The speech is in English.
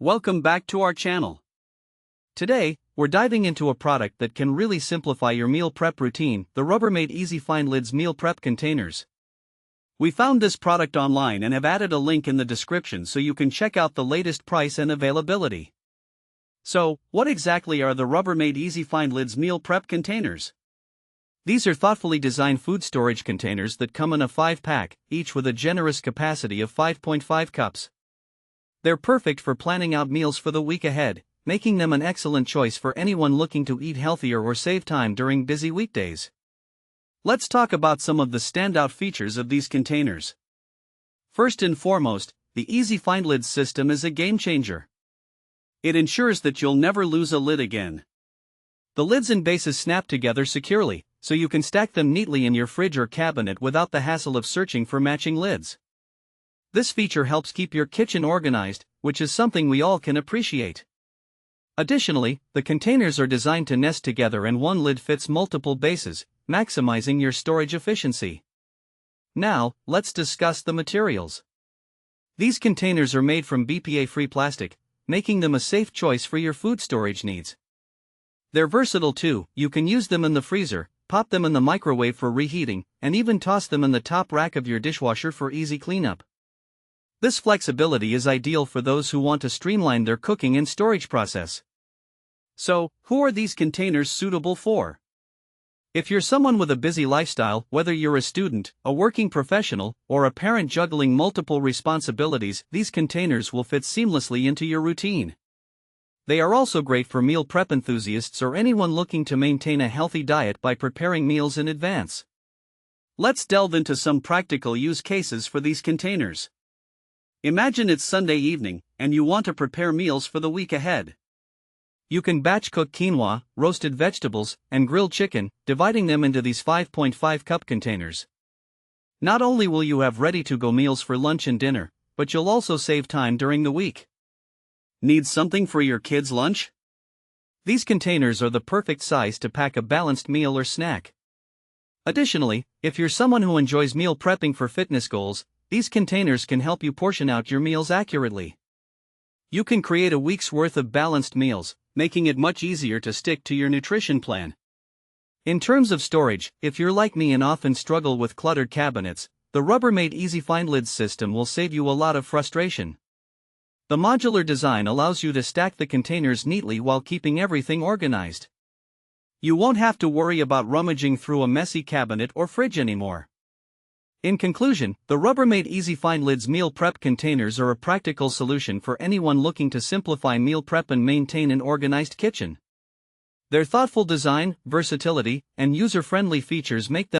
Welcome back to our channel. Today, we're diving into a product that can really simplify your meal prep routine, the Rubbermaid EasyFindLids meal prep containers. We found this product online and have added a link in the description so you can check out the latest price and availability. So, what exactly are the Rubbermaid EasyFindLids meal prep containers? These are thoughtfully designed food storage containers that come in a 5-pack, each with a generous capacity of 5.5 cups. They're perfect for planning out meals for the week ahead, making them an excellent choice for anyone looking to eat healthier or save time during busy weekdays. Let's talk about some of the standout features of these containers. First and foremost, the EasyFindLids system is a game changer. It ensures that you'll never lose a lid again. The lids and bases snap together securely, so you can stack them neatly in your fridge or cabinet without the hassle of searching for matching lids. This feature helps keep your kitchen organized, which is something we all can appreciate. Additionally, the containers are designed to nest together and one lid fits multiple bases, maximizing your storage efficiency. Now, let's discuss the materials. These containers are made from BPA-free plastic, making them a safe choice for your food storage needs. They're versatile too. You can use them in the freezer, pop them in the microwave for reheating, and even toss them in the top rack of your dishwasher for easy cleanup. This flexibility is ideal for those who want to streamline their cooking and storage process. So, who are these containers suitable for? If you're someone with a busy lifestyle, whether you're a student, a working professional, or a parent juggling multiple responsibilities, these containers will fit seamlessly into your routine. They are also great for meal prep enthusiasts or anyone looking to maintain a healthy diet by preparing meals in advance. Let's delve into some practical use cases for these containers. Imagine it's Sunday evening, and you want to prepare meals for the week ahead. You can batch cook quinoa, roasted vegetables, and grilled chicken, dividing them into these 5.5 cup containers. Not only will you have ready-to-go meals for lunch and dinner, but you'll also save time during the week. Need something for your kids' lunch? These containers are the perfect size to pack a balanced meal or snack. Additionally, if you're someone who enjoys meal prepping for fitness goals, these containers can help you portion out your meals accurately. You can create a week's worth of balanced meals, making it much easier to stick to your nutrition plan. In terms of storage, if you're like me and often struggle with cluttered cabinets, the Rubbermaid EasyFindLids system will save you a lot of frustration. The modular design allows you to stack the containers neatly while keeping everything organized. You won't have to worry about rummaging through a messy cabinet or fridge anymore. In conclusion, the Rubbermaid EasyFindLids meal prep containers are a practical solution for anyone looking to simplify meal prep and maintain an organized kitchen. Their thoughtful design, versatility, and user-friendly features make them